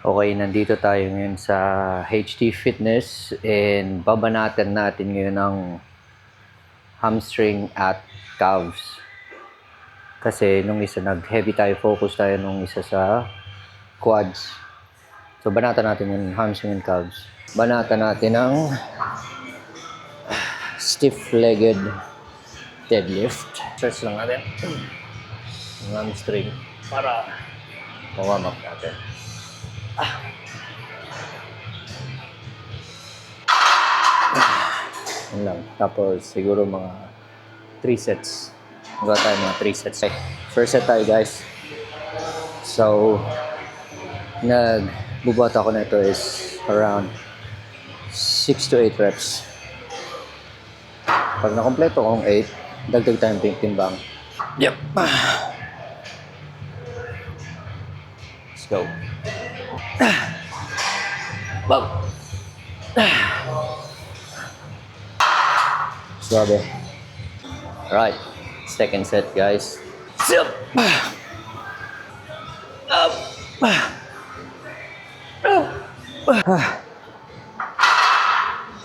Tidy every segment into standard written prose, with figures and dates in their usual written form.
Okay, nandito tayo ngayon sa HT Fitness and babanatan natin ngayon ang hamstring at calves. Kasi nung isa nag-heavy tayo, focus tayo nung isa sa quads. So banatan natin yung hamstring and calves. Banatan natin ang stiff-legged deadlift. Stretch lang natin yung hamstring para ma-warm up natin. Yun lang. Tapos siguro mga 3 sets. Magawa tayo mga 3 sets. Okay. First set tayo guys. So, nagbubuhat ako na ito is around 6 to 8 reps. Pag nakompleto kong 8, dagdag tayong timbang. Yep. Let's go. Wow. Suave. Alright. Second set, guys. Up. Up.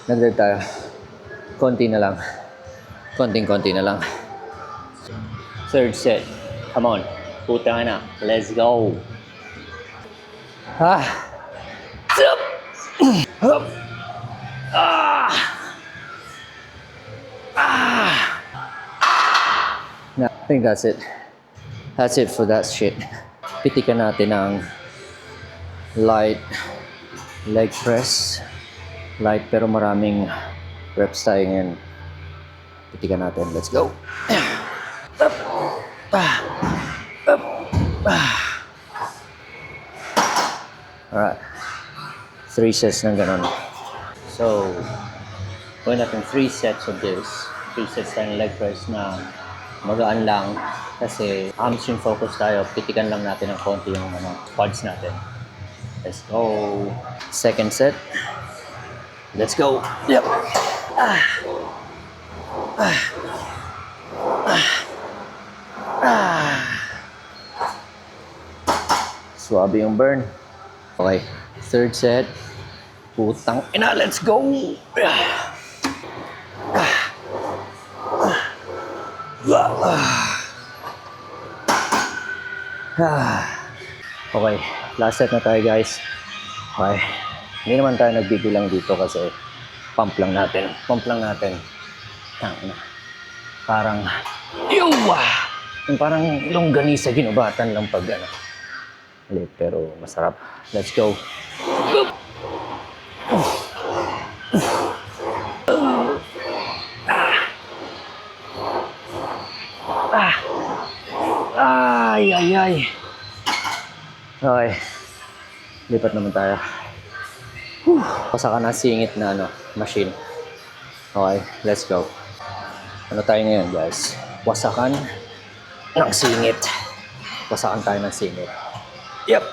Nagdag tayo. Konti na lang. Konting-konti na lang. Third set. Come on. Puta na. Let's go. Up. Up. I think that's it. That's it for that shit. Pitikan natin ang light leg press. Light pero maraming reps tayo ngayon. Pitikan natin. Let's go. Up. Up. Alright. 3 sets ng ganon. So, gawin natin 3 sets of this. 3 sets tayo ng leg press na magaan lang kasi hamstring focus tayo. Pitikan lang natin ng konti yung quads natin. Let's go. Second set. Let's go. Yep. Swabe yung burn. Okay. Third set. Putang ina. Let's go. Okay, last set na tayo guys. Okay, hindi naman tayo nagbibilang dito kasi pump lang natin. Parang yung parang longganisa ginubatan lang pag ulit, pero masarap. Let's go. Ay. Okay. Lipat naman tayo. Pasakan ng singit na machine. Okay, let's go. Ano tayo ngayon, guys? Wasakan ng singit. Wasakan tayo ng singit. Yep.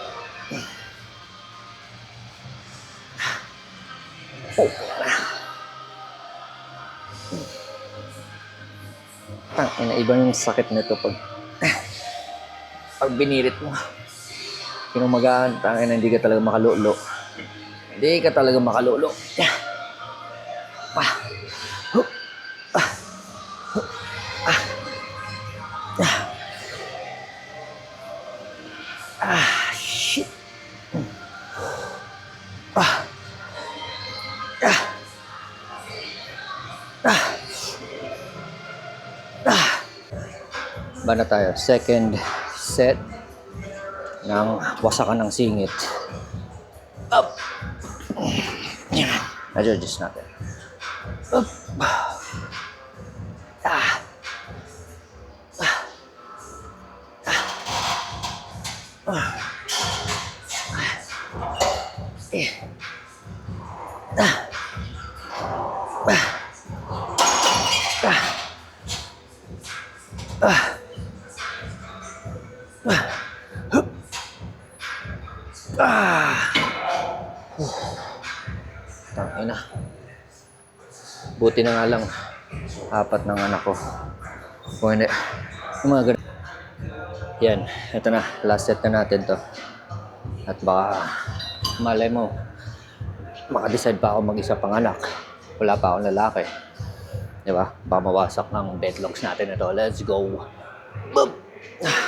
Oh. Iba yung sakit nito pag binirit mo. Kinumagaan, hindi ka talaga makalulo. Hindi ka talaga makalulo. Shit. Bana tayo. Second set ng wasakan ng singit. Up. Adjust natin. Up. Tangina. Buti na nga lang 4 ng anak ko. Kung hindi, yung mga ganun. Yan, ito na. Last set na natin to. At baka, malay mo, makadecide pa ako mag-isa pang anak. Wala pa akong lalaki. Di ba? Baka mawasak ng bedlocks natin ito. Let's go. Boop! Ah.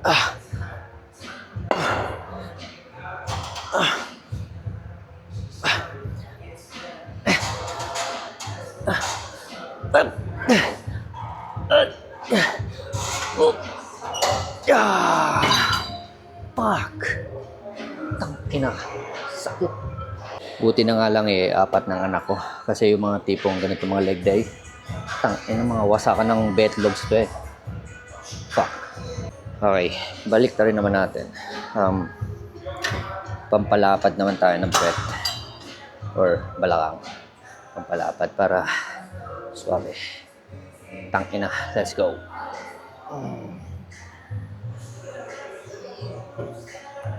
Oh. Ah. Fuck. Tangina. Sakit. Buti na nga lang apat ng anak ko. Kasi yung mga tipong ganito mga leg day. Tangina, mga wasakan ng bedlogs to Fuck. Okay. Balik na rin naman natin. Pampalapad naman tayo ng puwet. Or balakang. Pampalapad para suwabe. Tangina. Let's go.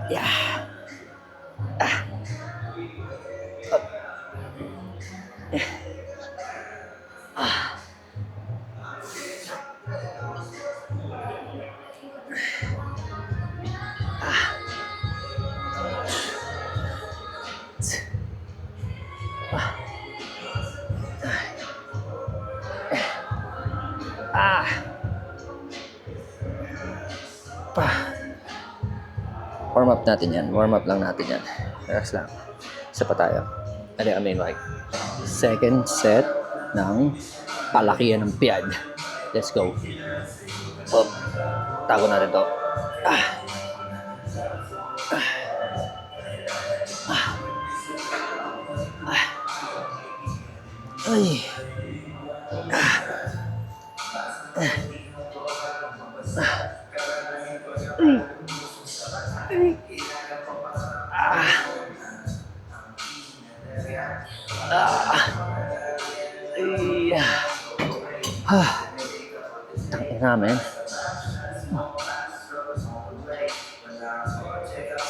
Yeah. Warm up natin yan. Warm up lang natin yan. Relax lang. Isa pa tayo. I mean like, second set ng palakihan ng piyad. Let's go. Boop. Tago natin to. Ay. Tangina, man.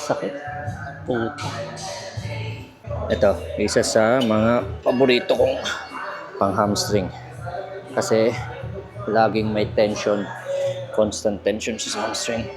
Sakit. Puto. Ito, isa sa mga paborito kong pang hamstring. Kasi laging may tension. Constant tension sa hamstring.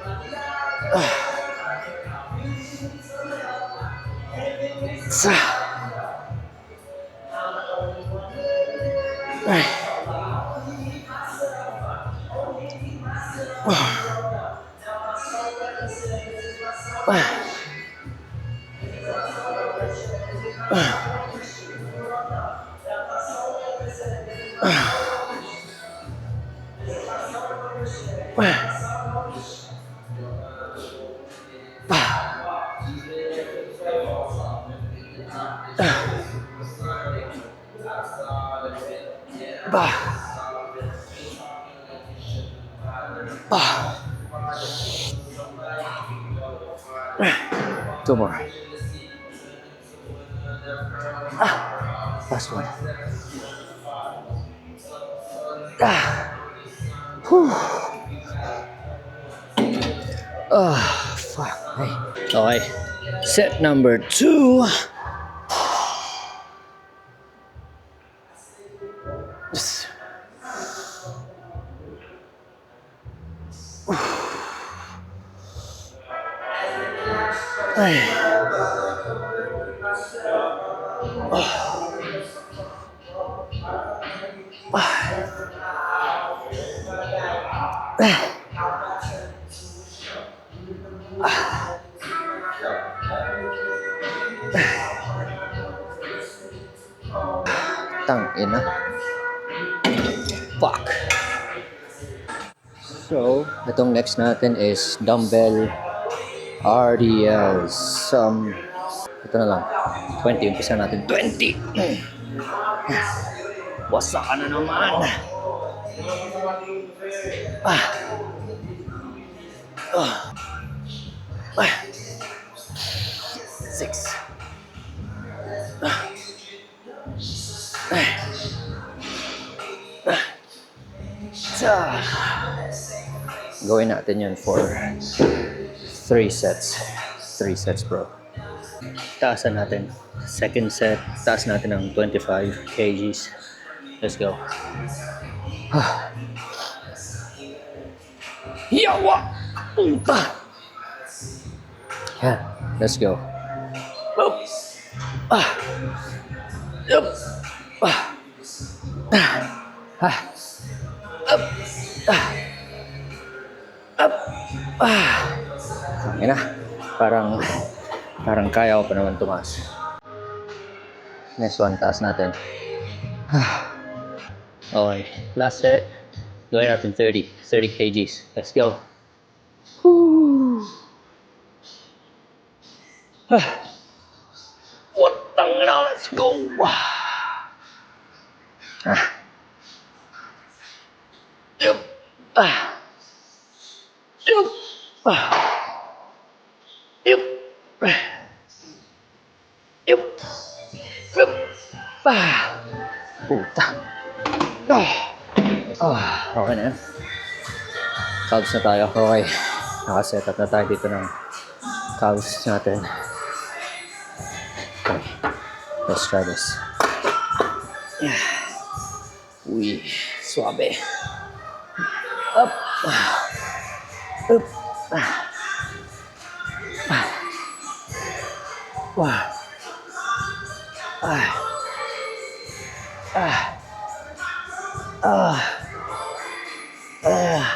Two more. Last one. Fuck. Hey. Okay. Set number 2. Tangina. Fuck. So, itong next natin is dumbbell RDLs. Ito na lang. 20. Umpisa natin. 20. Wasak ka na naman. Six. Gawin natin yun for 3 sets. 3 sets, bro. Taasan natin. Second set, taas natin ng 25 kgs. Let's go. Yawa! Puta! Yan. Let's go. Up. Ah. Yup. Ah. Ah. Up. Ah. Up. Ah. Yan na. Parang kaya ko pa naman tumaas. Next one, taas natin. Ah. Okay. Last set. Going up in 30 kgs. Let's go. Woo. Ah. What the hell? Let's go. Ah. Yup. Ah. Yup. Ah. Yup. Yup. Yup. Ah. Puta. Ah. Ah. Okay na yan. Calves na tayo. Okay. Nakaset up na tayo dito ng calves natin. Okay. Let's try this. Yeah. Uy. Suabe. Up. Up. Wow. Ah. Ah. Ah. Ah.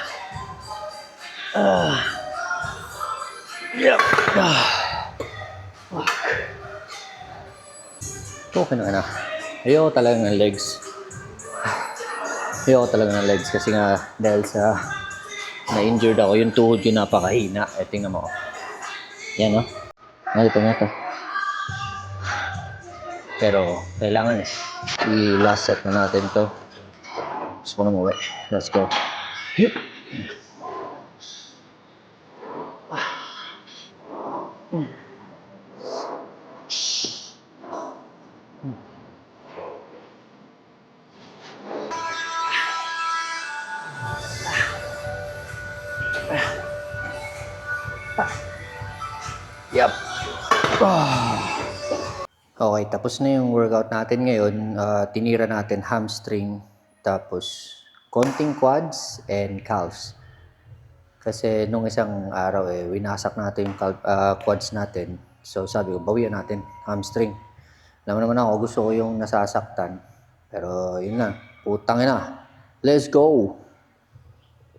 Ah. Yep. Ah. Fuck. Okay na. Ayoko talaga ng legs. Kasi nga dahil sa na-injured ako, yung tuhod ko napakahina. Tingnan mo. Yan, no? Ito na ito. Pero kailangan i-last set na natin to. Gusto ko na umuwi. Let's go. Yup. Okay, tapos na yung workout natin ngayon. Tinira natin hamstring, tapos konting quads and calves. Kasi nung isang araw winasak natin yung quads natin. So sabi ko, bawian natin hamstring. Alam mo naman ako, gusto ko yung nasasaktan. Pero yun na, putang ina. Let's go!